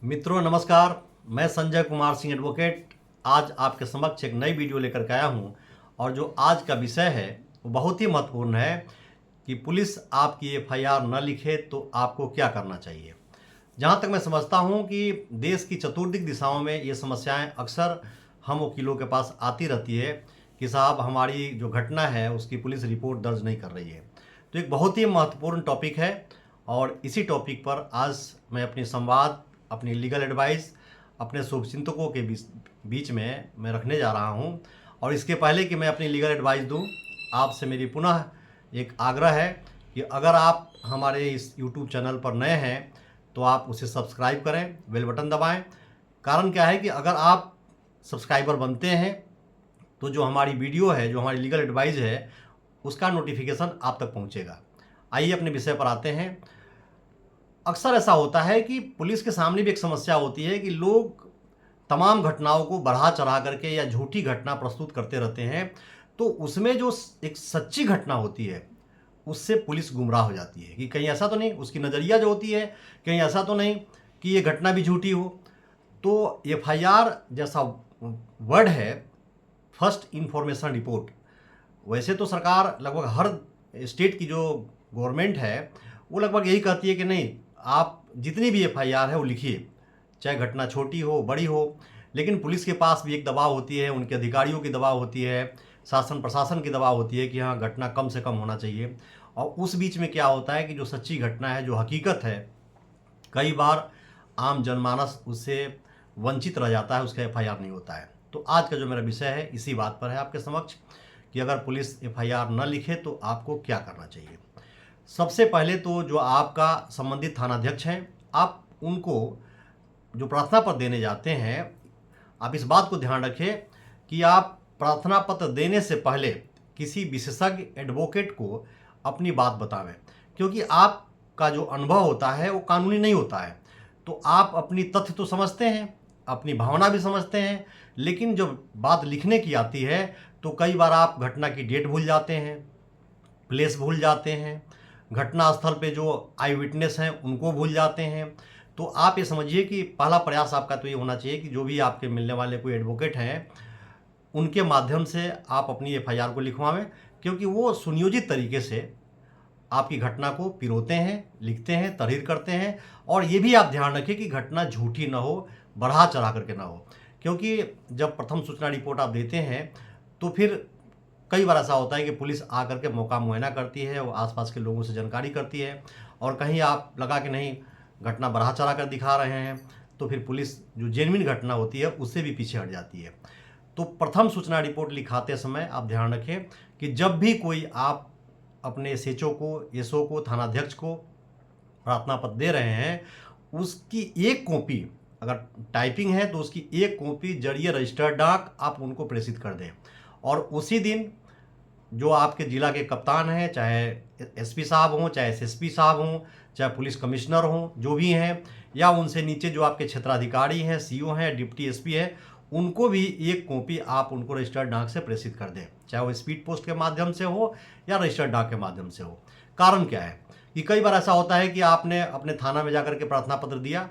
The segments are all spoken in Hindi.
मित्रों नमस्कार। मैं संजय कुमार सिंह एडवोकेट आज आपके समक्ष एक नई वीडियो लेकर के आया हूं और जो आज का विषय है वो बहुत ही महत्वपूर्ण है कि पुलिस आपकी एफआईआर न लिखे तो आपको क्या करना चाहिए। जहां तक मैं समझता हूं कि देश की चतुर्दिक दिशाओं में ये समस्याएं अक्सर हम वकीलों के पास आती रहती है कि साहब हमारी जो घटना है उसकी पुलिस रिपोर्ट दर्ज नहीं कर रही है। तो एक बहुत ही महत्वपूर्ण टॉपिक है और इसी टॉपिक पर आज मैं अपनी संवाद, अपनी लीगल एडवाइस अपने शुभचिंतकों के बीच में मैं रखने जा रहा हूं। और इसके पहले कि मैं अपनी लीगल एडवाइस दूं, आपसे मेरी पुनः एक आग्रह है कि अगर आप हमारे इस यूट्यूब चैनल पर नए हैं तो आप उसे सब्सक्राइब करें, बेल बटन दबाएं। कारण क्या है कि अगर आप सब्सक्राइबर बनते हैं तो जो हमारी वीडियो है, जो हमारी लीगल एडवाइस है, उसका नोटिफिकेशन आप तक पहुंचेगा। आइए अपने विषय पर आते हैं। अक्सर ऐसा होता है कि पुलिस के सामने भी एक समस्या होती है कि लोग तमाम घटनाओं को बढ़ा चढ़ा करके या झूठी घटना प्रस्तुत करते रहते हैं, तो उसमें जो एक सच्ची घटना होती है उससे पुलिस गुमराह हो जाती है कि कहीं ऐसा तो नहीं, उसकी नज़रिया जो होती है कहीं ऐसा तो नहीं कि ये घटना भी झूठी हो। तो एफआईआर जैसा वर्ड है, फर्स्ट इंफॉर्मेशन रिपोर्ट, वैसे तो सरकार लगभग हर स्टेट की जो गवर्नमेंट है वो लगभग यही कहती है कि नहीं, आप जितनी भी एफआईआर है वो लिखिए, चाहे घटना छोटी हो बड़ी हो। लेकिन पुलिस के पास भी एक दबाव होती है, उनके अधिकारियों की दबाव होती है, शासन प्रशासन की दबाव होती है कि हाँ घटना कम से कम होना चाहिए। और उस बीच में क्या होता है कि जो सच्ची घटना है, जो हकीकत है, कई बार आम जनमानस उससे वंचित रह जाता है, उसका एफआईआर नहीं होता है। तो आज का जो मेरा विषय है इसी बात पर है आपके समक्ष कि अगर पुलिस एफआईआर न लिखे तो आपको क्या करना चाहिए। सबसे पहले तो जो आपका संबंधित थानाध्यक्ष हैं, आप उनको जो प्रार्थना पत्र देने जाते हैं, आप इस बात को ध्यान रखें कि आप प्रार्थना पत्र देने से पहले किसी विशेषज्ञ एडवोकेट को अपनी बात बतावें, क्योंकि आपका जो अनुभव होता है वो कानूनी नहीं होता है। तो आप अपनी तथ्य तो समझते हैं, अपनी भावना भी समझते हैं, लेकिन जब बात लिखने की आती है तो कई बार आप घटना की डेट भूल जाते हैं, प्लेस भूल जाते हैं, घटना स्थल पे जो आई विटनेस हैं उनको भूल जाते हैं। तो आप ये समझिए कि पहला प्रयास आपका तो ये होना चाहिए कि जो भी आपके मिलने वाले कोई एडवोकेट हैं उनके माध्यम से आप अपनी एफआईआर को लिखवाएं, क्योंकि वो सुनियोजित तरीके से आपकी घटना को पिरोते हैं, लिखते हैं, तहरीर करते हैं। और ये भी आप ध्यान रखें कि घटना झूठी ना हो, बढ़ा चढ़ा करके ना हो, क्योंकि जब प्रथम सूचना रिपोर्ट आप देते हैं तो फिर कई बार ऐसा होता है कि पुलिस आकर के मौका मुआयना करती है, वो आसपास के लोगों से जानकारी करती है, और कहीं आप लगा कि नहीं घटना बढ़ा चढ़ा कर दिखा रहे हैं तो फिर पुलिस जो जेन्युइन घटना होती है उससे भी पीछे हट जाती है। तो प्रथम सूचना रिपोर्ट लिखाते समय आप ध्यान रखें कि जब भी कोई आप अपने एसएचओ को, एसओ को, थानाध्यक्ष को प्रार्थना पत्र दे रहे हैं, उसकी एक कॉपी, अगर टाइपिंग है तो उसकी एक कॉपी जरिए रजिस्टर्ड डाक आप उनको प्रेषित कर दें। और उसी दिन जो आपके ज़िला के कप्तान हैं, चाहे एसपी साहब हों, चाहे एसएसपी साहब हों, चाहे पुलिस कमिश्नर हों, जो भी हैं, या उनसे नीचे जो आपके क्षेत्राधिकारी हैं, सीओ हैं, डिप्टी एसपी है, उनको भी एक कॉपी आप उनको रजिस्टर्ड डाक से प्रेषित कर दें, चाहे वो स्पीड पोस्ट के माध्यम से हो या रजिस्टर्ड डाक के माध्यम से हो। कारण क्या है कि कई बार ऐसा होता है कि आपने अपने थाना में जाकर के प्रार्थना पत्र दिया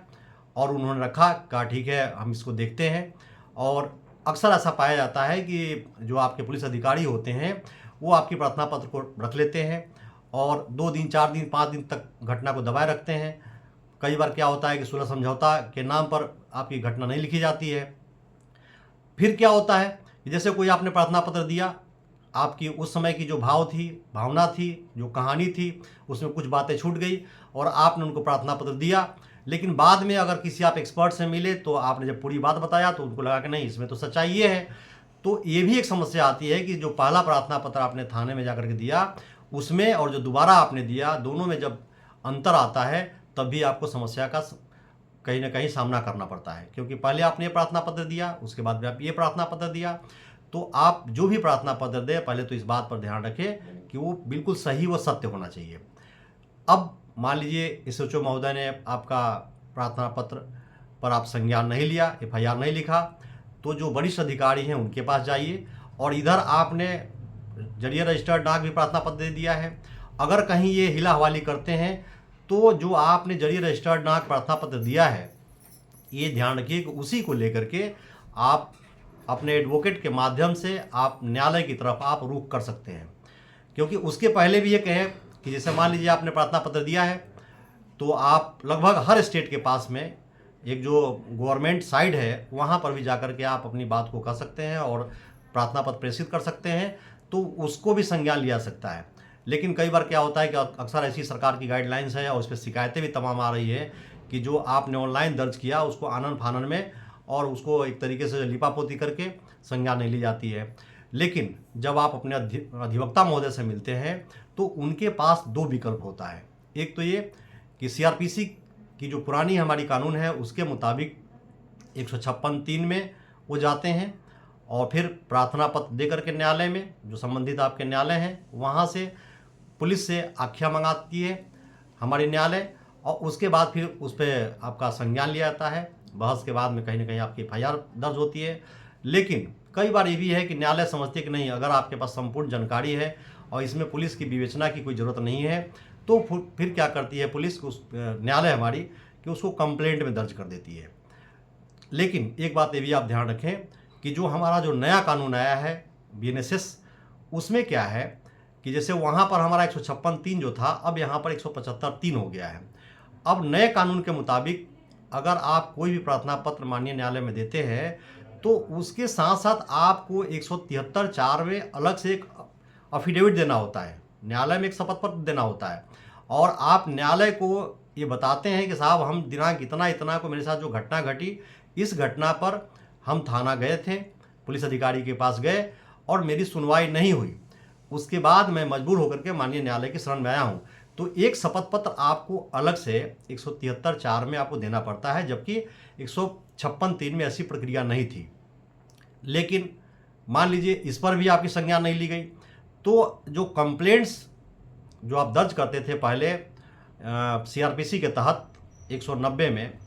और उन्होंने रखा, कहा ठीक है हम इसको देखते हैं, और अक्सर ऐसा पाया जाता है कि जो आपके पुलिस अधिकारी होते हैं वो आपकी प्रार्थना पत्र को रख लेते हैं और 2 दिन, 4 दिन, 5 दिन तक घटना को दबाए रखते हैं। कई बार क्या होता है कि सुलह समझौता के नाम पर आपकी घटना नहीं लिखी जाती है। फिर क्या होता है कि जैसे कोई आपने प्रार्थना पत्र दिया, आपकी उस समय की जो भाव थी, भावना थी, जो कहानी थी, उसमें कुछ बातें छूट गई और आपने उनको प्रार्थना पत्र दिया, लेकिन बाद में अगर किसी आप एक्सपर्ट से मिले तो आपने जब पूरी बात बताया तो उनको लगा कि नहीं इसमें तो सच्चाई ये है। तो ये भी एक समस्या आती है कि जो पहला प्रार्थना पत्र आपने थाने में जाकर के दिया उसमें और जो दोबारा आपने दिया, दोनों में जब अंतर आता है तब भी आपको समस्या का कहीं ना कहीं सामना करना पड़ता है, क्योंकि पहले आपने ये प्रार्थना पत्र दिया, उसके बाद भी आप ये प्रार्थना पत्र दिया। तो आप जो भी प्रार्थना पत्र दें पहले तो इस बात पर ध्यान रखें कि वो बिल्कुल सही व सत्य होना चाहिए। अब मान लीजिए एसएचओ महोदय ने आपका प्रार्थना पत्र पर आप संज्ञान नहीं लिया, एफआईआर नहीं लिखा, तो जो वरिष्ठ अधिकारी हैं उनके पास जाइए। और इधर आपने जरिए रजिस्टर्ड डाक भी प्रार्थना पत्र दे दिया है, अगर कहीं ये हिला हवाली करते हैं तो जो आपने जरिए रजिस्टर्ड डाक प्रार्थना पत्र दिया है ये ध्यान रखिए कि उसी को लेकर के आप अपने एडवोकेट के माध्यम से आप न्यायालय की तरफ आप रुख कर सकते हैं। क्योंकि उसके पहले भी ये कहें कि जैसे मान लीजिए आपने प्रार्थना पत्र दिया है, तो आप लगभग हर स्टेट के पास में एक जो गवर्नमेंट साइट है वहाँ पर भी जाकर के आप अपनी बात को कह सकते हैं और प्रार्थना पत्र प्रेषित कर सकते हैं, तो उसको भी संज्ञान लिया सकता है। लेकिन कई बार क्या होता है कि अक्सर ऐसी सरकार की गाइडलाइंस है और उस पर शिकायतें भी तमाम आ रही है कि जो आपने ऑनलाइन दर्ज किया उसको आनन फानन में और उसको एक तरीके से लिपापोती करके संज्ञान नहीं ली जाती है। लेकिन जब आप अपने अधिवक्ता महोदय से मिलते हैं तो उनके पास दो विकल्प होता है। एक तो ये कि सीआरपीसी की जो पुरानी हमारी कानून है उसके मुताबिक 156(3) में वो जाते हैं और फिर प्रार्थना पत्र दे करके न्यायालय में, जो संबंधित आपके न्यायालय हैं, वहाँ से पुलिस से आख्या मंगाती है हमारी न्यायालय, और उसके बाद फिर उस पर आपका संज्ञान लिया जाता है। बहस के बाद में कहीं ना कहीं आपकी FIR दर्ज होती है। लेकिन कई बार ये भी है कि न्यायालय समझते कि नहीं, अगर आपके पास संपूर्ण जानकारी है और इसमें पुलिस की विवेचना की कोई ज़रूरत नहीं है, तो फिर क्या करती है पुलिस, उस न्यायालय हमारी, कि उसको कंप्लेंट में दर्ज कर देती है। लेकिन एक बात ये भी आप ध्यान रखें कि जो हमारा जो नया कानून आया है BNSS, उसमें क्या है कि जैसे वहाँ पर हमारा 156(3) जो था, अब यहाँ पर 175(3) हो गया है। अब नए कानून के मुताबिक अगर आप कोई भी प्रार्थना पत्र माननीय न्यायालय में देते हैं तो उसके साथ साथ आपको 173(4) में अलग से एक अफिडेविट देना होता है, न्यायालय में एक शपथ पत्र देना होता है, और आप न्यायालय को ये बताते हैं कि साहब हम दिनांक इतना इतना को मेरे साथ जो घटना घटी, इस घटना पर हम थाना गए थे, पुलिस अधिकारी के पास गए और मेरी सुनवाई नहीं हुई, उसके बाद मैं मजबूर होकर के माननीय न्यायालय की शरण में आया हूँ। तो एक शपथ पत्र आपको अलग से 173(4) में आपको देना पड़ता है, जबकि 156(3) में ऐसी प्रक्रिया नहीं थी। लेकिन मान लीजिए इस पर भी आपकी संज्ञान नहीं ली गई, तो जो कंप्लेंट्स जो आप दर्ज करते थे पहले सीआरपीसी के तहत 190 में,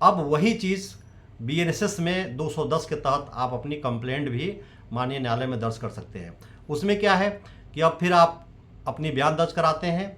अब वही चीज़ BNSS में 210 के तहत आप अपनी कंप्लेंट भी माननीय न्यायालय में दर्ज कर सकते हैं। उसमें क्या है कि अब फिर आप अपनी बयान दर्ज कराते हैं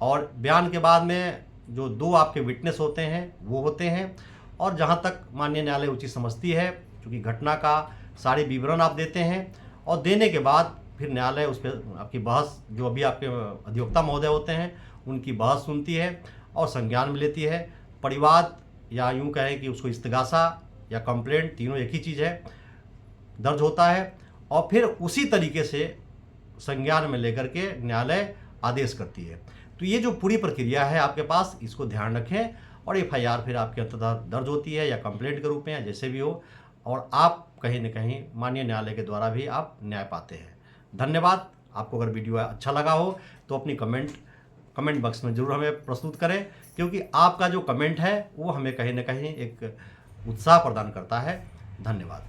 और बयान के बाद में जो दो आपके विटनेस होते हैं वो होते हैं, और जहां तक माननीय न्यायालय उचित समझती है, क्योंकि घटना का सारी विवरण आप देते हैं, और देने के बाद फिर न्यायालय उस पर आपकी बहस, जो अभी आपके अधिवक्ता महोदय होते हैं उनकी बहस सुनती है और संज्ञान में लेती है। परिवाद या यूँ कहें कि उसको इस्तिगासा या कंप्लेंट, तीनों एक ही चीज़ है, दर्ज होता है, और फिर उसी तरीके से संज्ञान में लेकर के न्यायालय आदेश करती है। तो ये जो पूरी प्रक्रिया है आपके पास, इसको ध्यान रखें, और FIR फिर आपके अंततः दर्ज होती है या कंप्लेंट के रूप में या जैसे भी हो, और आप कहीं न कहीं माननीय न्यायालय के द्वारा भी आप न्याय पाते हैं। धन्यवाद। आपको अगर वीडियो अच्छा लगा हो तो अपनी कमेंट बॉक्स में ज़रूर हमें प्रस्तुत करें, क्योंकि आपका जो कमेंट है वो हमें कहीं न कहीं एक उत्साह प्रदान करता है। धन्यवाद।